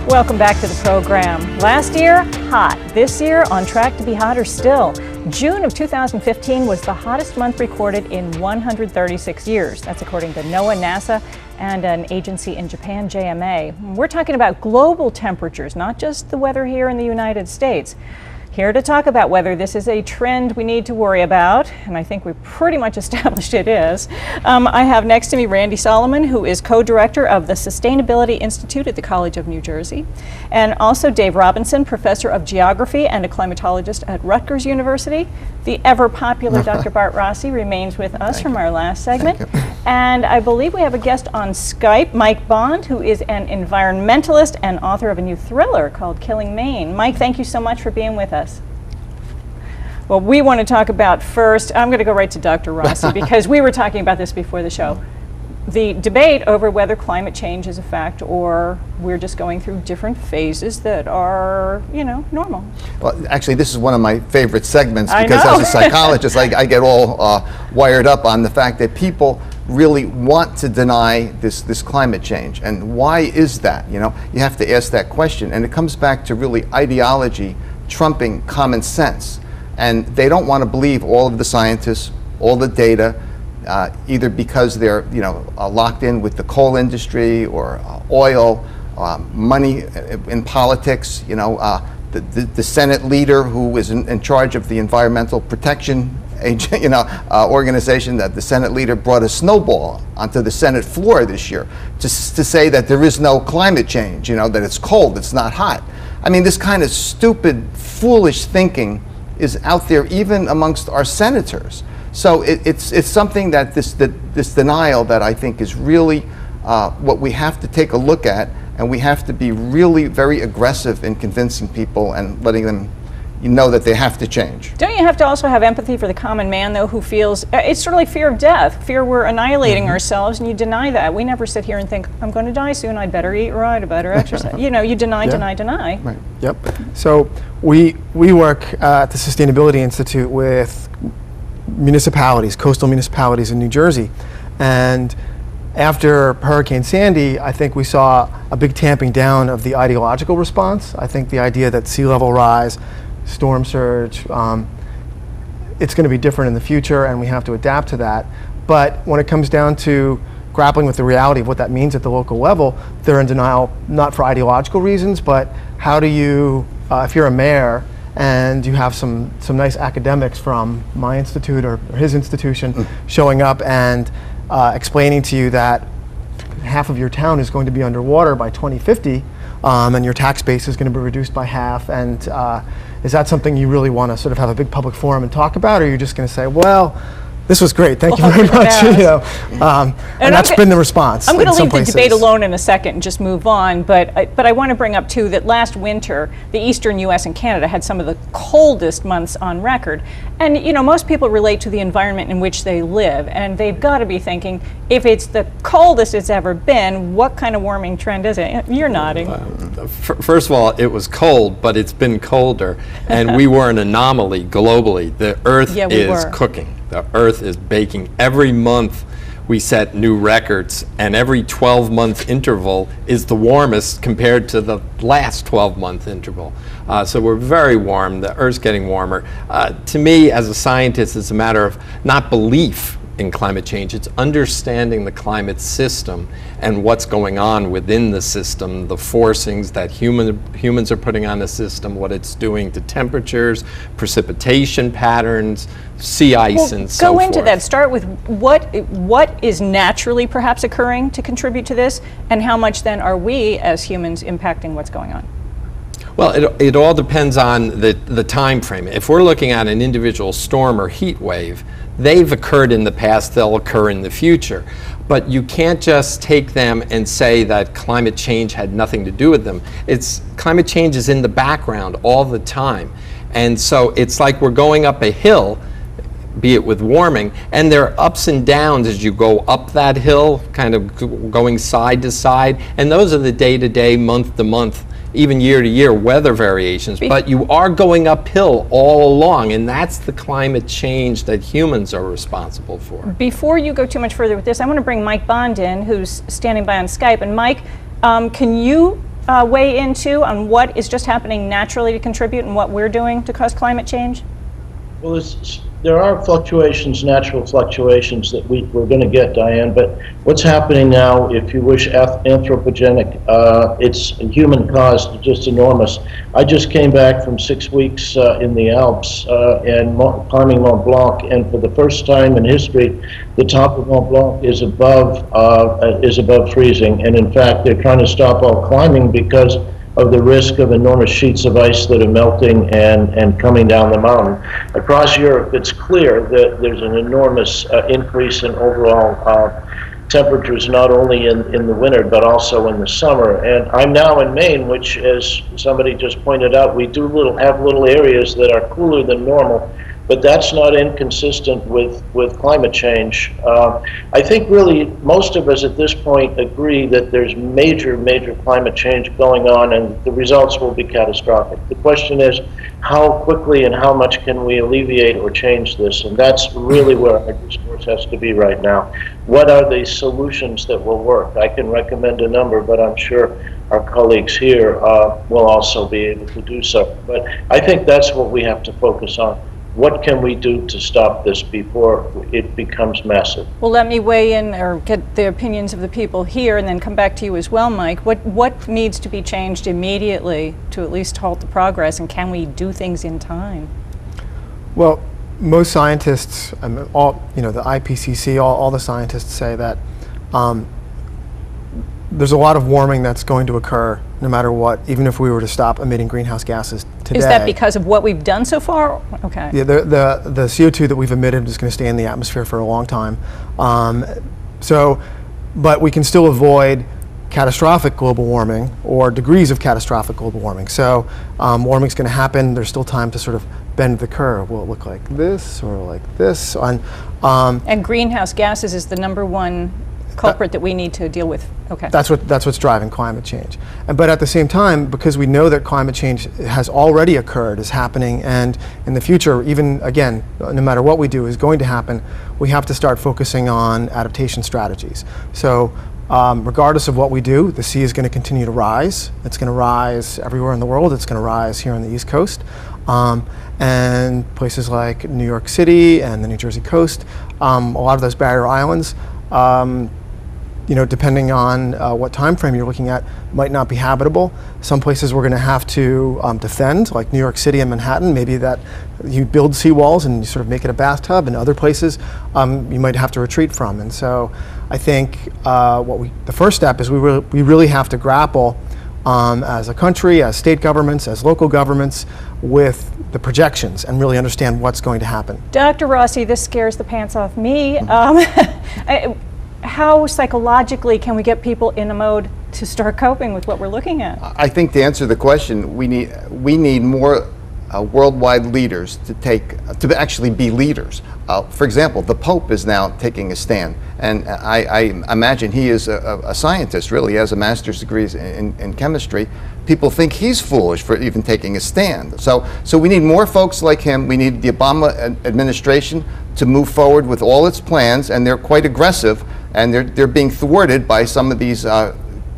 Welcome back to the program. Last year, hot. This year, on track to be hotter still. June of 2015 was the hottest month recorded in 136 years. That's according to NOAA, NASA, and an agency in Japan, JMA. We're talking about global temperatures, not just the weather here in the United States. Here to talk about whether this is a trend we need to worry about, and I think we pretty much established it is. I have next to me Randall Solomon, who is co-director of the Sustainability Institute at the College of New Jersey, and also Dave Robinson, professor of geography and a climatologist at Rutgers University. The ever-popular Dr. Bart Rossi remains with us from our last segment. And I believe we have a guest on Skype, Mike Bond, who is an environmentalist and author of a new thriller called Killing Maine. Mike, thank you so much for being with us. Well, we want to talk about first, I'm going to go right to Dr. Rossi because we were talking about this before the show. The debate over whether climate change is a fact or we're just going through different phases that are, normal. Well, actually, this is one of my favorite segments because as a psychologist, I get all wired up on the fact that people really want to deny this climate change. And why is that? You have to ask that question. And it comes back to really ideology trumping common sense. And they don't want to believe all of the scientists, all the data, either because they're locked in with the coal industry or oil, money in politics. The Senate leader who is in charge of the environmental protection organization, that the Senate leader brought a snowball onto the Senate floor this year to say that there is no climate change. That it's cold, it's not hot. I mean, this kind of stupid, foolish thinking is out there even amongst our senators. So it's something that this denial that I think is really what we have to take a look at, and we have to be really very aggressive in convincing people and letting them know that they have to change. Don't you have to also have empathy for the common man, though, who feels, it's sort of like fear of death, fear we're annihilating ourselves, and you deny that. We never sit here and think, I'm going to die soon, I'd better eat right, I better exercise. You deny. Right. Yep. So we work at the Sustainability Institute with municipalities, coastal municipalities in New Jersey. And after Hurricane Sandy, I think we saw a big tamping down of the ideological response. I think the idea that sea level rise, storm surge, it's going to be different in the future, and we have to adapt to that. But when it comes down to grappling with the reality of what that means at the local level, they're in denial, not for ideological reasons, but how do you, if you're a mayor and you have some nice academics from my institute or his institution showing up and explaining to you that half of your town is going to be underwater by 2050, and your tax base is going to be reduced by half, and is that something you really want to sort of have a big public forum and talk about, or are you just going to say, well, this was great, thank you very much, and that's been the response. I'm going to leave the debate alone in a second and just move on, but I want to bring up too that last winter, the eastern U.S. and Canada had some of the coldest months on record, and most people relate to the environment in which they live, and they've got to be thinking, if it's the coldest it's ever been, what kind of warming trend is it? You're nodding. First of all, it was cold, but it's been colder, and we were an anomaly globally. The Earth is cooking. The Earth is baking. Every month we set new records, and every 12-month interval is the warmest compared to the last 12-month interval. So we're very warm. The Earth's getting warmer. To me, as a scientist, it's a matter of not belief in climate change. It's understanding the climate system and what's going on within the system, the forcings that humans are putting on the system, what it's doing to temperatures, precipitation patterns, sea ice, and so forth. Go into that. Start with what is naturally perhaps occurring to contribute to this, and how much then are we as humans impacting what's going on? Well, it all depends on the time frame. If we're looking at an individual storm or heat wave, they've occurred in the past, they'll occur in the future. But you can't just take them and say that climate change had nothing to do with them. Climate change is in the background all the time. And so it's like we're going up a hill, be it with warming, and there are ups and downs as you go up that hill, kind of going side to side, and those are the day-to-day, month-to-month, even year-to-year weather variations, but you are going uphill all along, and that's the climate change that humans are responsible for. Before you go too much further with this, I want to bring Mike Bond in, who's standing by on Skype. And Mike, can you weigh in too on what is just happening naturally to contribute and what we're doing to cause climate change? Well, there are fluctuations, natural fluctuations that we're going to get, Diane, but what's happening now, if you wish, anthropogenic, it's human caused, just enormous. I just came back from 6 weeks in the Alps and climbing Mont Blanc, and for the first time in history, the top of Mont Blanc is above freezing, and in fact, they're trying to stop all climbing because of the risk of enormous sheets of ice that are melting and coming down the mountain. Across Europe, it's clear that there's an enormous increase in overall temperatures, not only in the winter, but also in the summer. And I'm now in Maine, which, as somebody just pointed out, we do have little areas that are cooler than normal, but that's not inconsistent with climate change. I think really most of us at this point agree that there's major climate change going on, and the results will be catastrophic. The question is, how quickly and how much can we alleviate or change this? And that's really where our discourse has to be right now. What are the solutions that will work? I can recommend a number, but I'm sure our colleagues here will also be able to do so. But I think that's what we have to focus on. What can we do to stop this before it becomes massive? Well, let me weigh in or get the opinions of the people here and then come back to you as well, Mike. What needs to be changed immediately to at least halt the progress, and can we do things in time? Well, most scientists, the IPCC, all the scientists say that there's a lot of warming that's going to occur no matter what, even if we were to stop emitting greenhouse gases today. Is that because of what we've done so far? Okay. Yeah, the CO2 that we've emitted is going to stay in the atmosphere for a long time. But we can still avoid catastrophic global warming or degrees of catastrophic global warming. So warming's going to happen. There's still time to sort of bend the curve. Will it look like this or like this? And greenhouse gases is the #1 culprit that we need to deal with. Okay. That's what's driving climate change. But at the same time, because we know that climate change has already occurred, is happening, and in the future, even again, no matter what we do, is going to happen, we have to start focusing on adaptation strategies. So regardless of what we do, the sea is going to continue to rise. It's going to rise everywhere in the world. It's going to rise here on the East Coast. And places like New York City and the New Jersey coast, a lot of those barrier islands, depending on what time frame you're looking at, might not be habitable. Some places we're going to have to defend, like New York City and Manhattan. Maybe that you build seawalls and you sort of make it a bathtub, and other places you might have to retreat from. And so I think the first step is we really have to grapple as a country, as state governments, as local governments, with the projections and really understand what's going to happen. Dr. Rossi, this scares the pants off me. How psychologically can we get people in a mode to start coping with what we're looking at? I think to answer the question, we need more worldwide leaders to actually be leaders. For example, the Pope is now taking a stand, and I imagine he is a scientist, really. He has a master's degree in chemistry. People think he's foolish for even taking a stand. So we need more folks like him. We need the Obama administration to move forward with all its plans, and they're quite aggressive, and they're being thwarted by some of these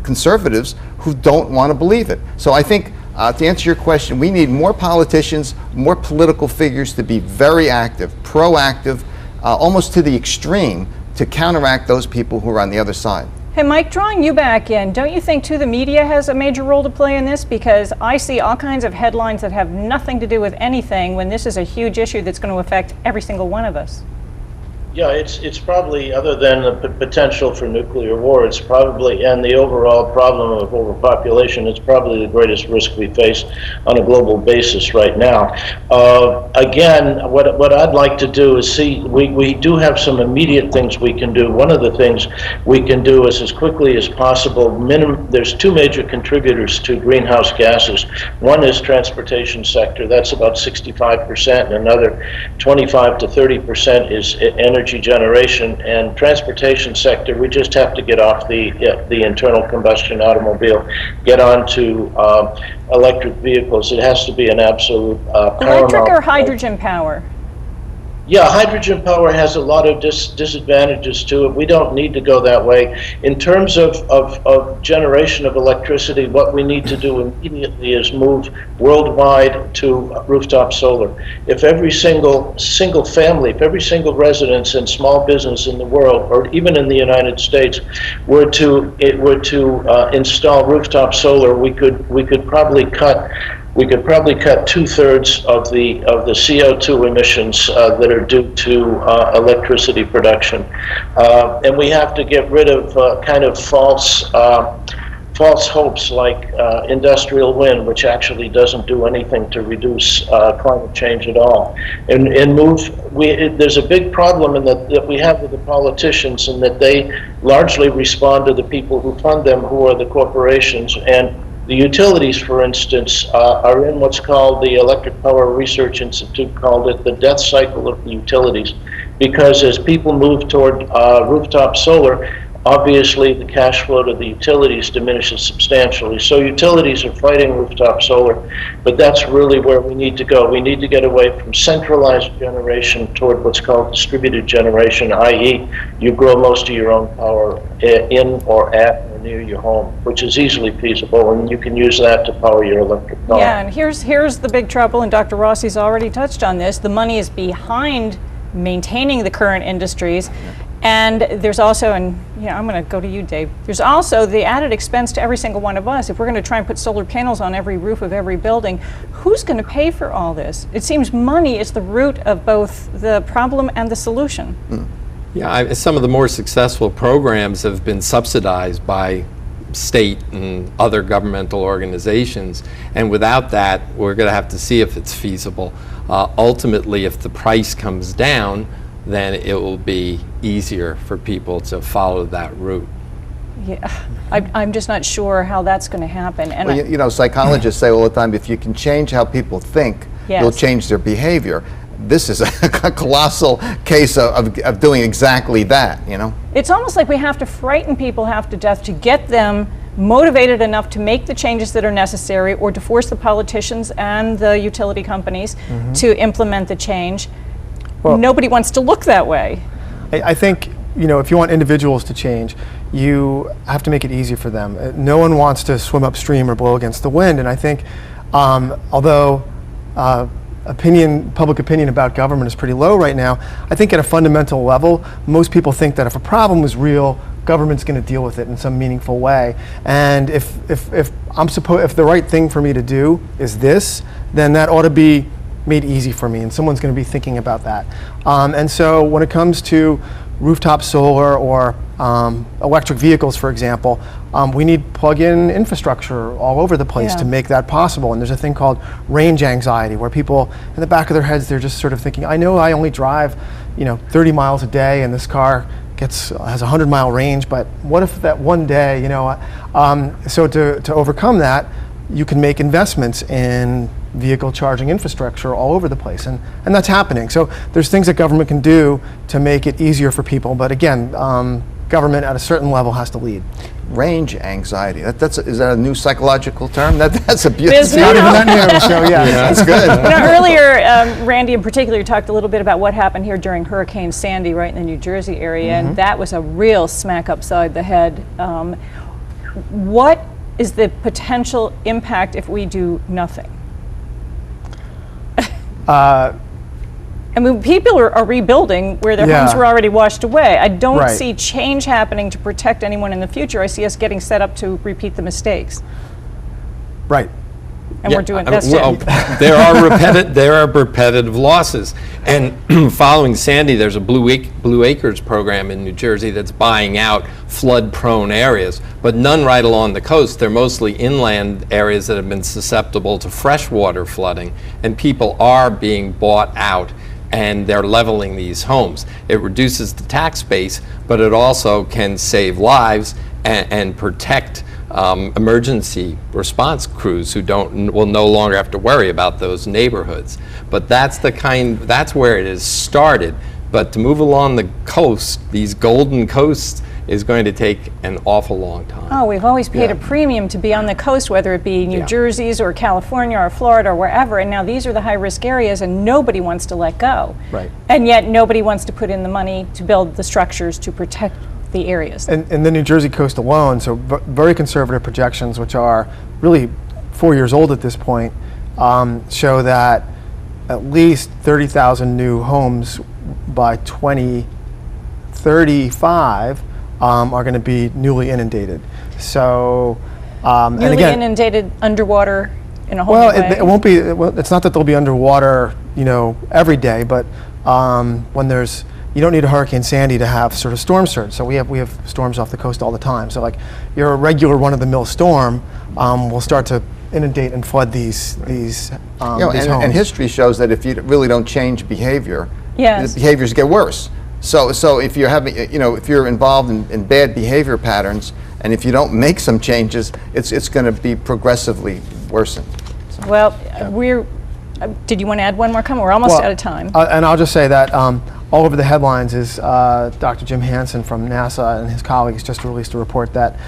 conservatives who don't want to believe it. So I think, to answer your question, we need more politicians, more political figures to be very active, proactive, almost to the extreme, to counteract those people who are on the other side. Hey, Mike, drawing you back in, don't you think, too, the media has a major role to play in this? Because I see all kinds of headlines that have nothing to do with anything when this is a huge issue that's going to affect every single one of us. Yeah, it's probably, other than the potential for nuclear war, it's probably, and the overall problem of overpopulation, it's probably the greatest risk we face on a global basis right now. Again, what I'd like to do is we do have some immediate things we can do. One of the things we can do is, as quickly as possible, there's two major contributors to greenhouse gases. One is transportation sector, that's about 65%, and another 25 to 30% is energy generation. And transportation sector, we just have to get off the internal combustion automobile, get onto electric vehicles. It has to be an absolute electric or hydrogen power? Yeah, hydrogen power has a lot of disadvantages to it. We don't need to go that way. In terms of generation of electricity, what we need to do immediately is move worldwide to rooftop solar. If every single family, if every single residence and small business in the world, or even in the United States, were to install rooftop solar, we could probably cut 2/3 of the CO2 emissions that are due to electricity production, and we have to get rid of kind of false hopes like industrial wind, which actually doesn't do anything to reduce climate change at all. And there's a big problem that we have with the politicians, in that they largely respond to the people who fund them, who are the corporations. And the utilities, for instance, are in what's called the Electric Power Research Institute called it the death cycle of the utilities, because as people move toward rooftop solar, obviously the cash flow to the utilities diminishes substantially. So utilities are fighting rooftop solar, but that's really where we need to go. We need to get away from centralized generation toward what's called distributed generation, i.e. you grow most of your own power in or at or near your home, which is easily feasible, and you can use that to power your electric car. Yeah, and here's the big trouble, and Dr. Rossi's already touched on this. The money is behind maintaining the current industries. And there's also, and I'm going to go to you, Dave, there's also the added expense to every single one of us. If we're going to try and put solar panels on every roof of every building, who's going to pay for all this? It seems money is the root of both the problem and the solution. Yeah, some of the more successful programs have been subsidized by state and other governmental organizations, and without that, we're going to have to see if it's feasible. Ultimately, if the price comes down, then it will be easier for people to follow that route. Yeah, I'm just not sure how that's going to happen. And well, psychologists say all the time, if you can change how people think, yes, you'll change their behavior. This is a colossal case of doing exactly that, It's almost like we have to frighten people half to death to get them motivated enough to make the changes that are necessary, or to force the politicians and the utility companies to implement the change. Well, nobody wants to look that way. I think, if you want individuals to change, you have to make it easy for them. No one wants to swim upstream or blow against the wind. And I think, although public opinion about government is pretty low right now, I think at a fundamental level, most people think that if a problem is real, government's going to deal with it in some meaningful way. And if the right thing for me to do is this, then that ought to be made easy for me, and someone's going to be thinking about that. And so when it comes to rooftop solar or electric vehicles, for example, we need plug-in infrastructure all over the place to make that possible. And there's a thing called range anxiety, where people, in the back of their heads, they're just sort of thinking, I know I only drive 30 miles a day, and this car has a 100-mile range, but what if that one day, so to overcome that, you can make investments in vehicle charging infrastructure all over the place, and that's happening. So there's things that government can do to make it easier for people, but again, government at a certain level has to lead. Range anxiety, is that a new psychological term? That's a beautiful. It's not even that new, so yeah. That's good. Earlier, Randy in particular talked a little bit about what happened here during Hurricane Sandy right in the New Jersey area, and that was a real smack upside the head. What is the potential impact if we do nothing? I mean, people are rebuilding where their homes were already washed away. I don't see change happening to protect anyone in the future. I see us getting set up to repeat the mistakes. Right. And we're doing that's there are repetitive losses. And following Sandy, there's a Blue Acres program in New Jersey that's buying out flood-prone areas, but none right along the coast. They're mostly inland areas that have been susceptible to freshwater flooding, and people are being bought out, and they're leveling these homes. It reduces the tax base, but it also can save lives and protect emergency response crews who will no longer have to worry about those neighborhoods. But that's where it has started. But to move along the coast, these golden coasts is going to take an awful long time. Oh, we've always paid Yeah. a premium to be on the coast, whether it be New Yeah. Jersey's or California or Florida or wherever, and now these are the high-risk areas and nobody wants to let go. Right. And yet nobody wants to put in the money to build the structures to protect the areas. And the New Jersey coast alone, so very conservative projections, which are really 4 years old at this point, show that at least 30,000 new homes by 2035 are going to be newly inundated. So, and Newly again, inundated underwater in a whole well, new way. it won't be. Well, it's not that they'll be underwater, every day, but when there's, you don't need a Hurricane Sandy to have sort of storm surge. So we have storms off the coast all the time. So like your regular run-of-the-mill storm will start to inundate and flood these homes. And history shows that if you really don't change behavior, Yes. the behaviors get worse. So if you're having, if you're involved in bad behavior patterns, and if you don't make some changes, it's going to be progressively worsened. Well, did you want to add one more comment? We're almost out of time. And I'll just say that all over the headlines is Dr. Jim Hansen from NASA and his colleagues just released a report that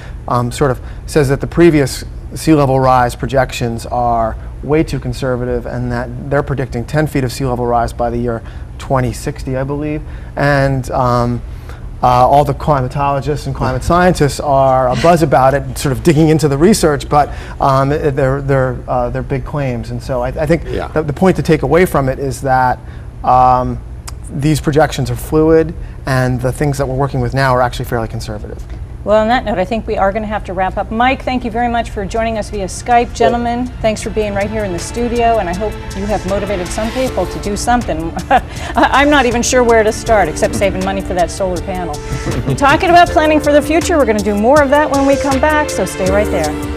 sort of says that the previous sea level rise projections are way too conservative, and that they're predicting 10 feet of sea level rise by the year 2060, I believe. And all the climatologists and climate scientists are abuzz about it, sort of digging into the research, but they're big claims. And so I think the point to take away from it is that these projections are fluid, and the things that we're working with now are actually fairly conservative. Well, on that note, I think we are going to have to wrap up. Mike, thank you very much for joining us via Skype. Gentlemen, thanks for being right here in the studio, and I hope you have motivated some people to do something. I'm not even sure where to start, except saving money for that solar panel. Talking about planning for the future, we're going to do more of that when we come back, so stay right there.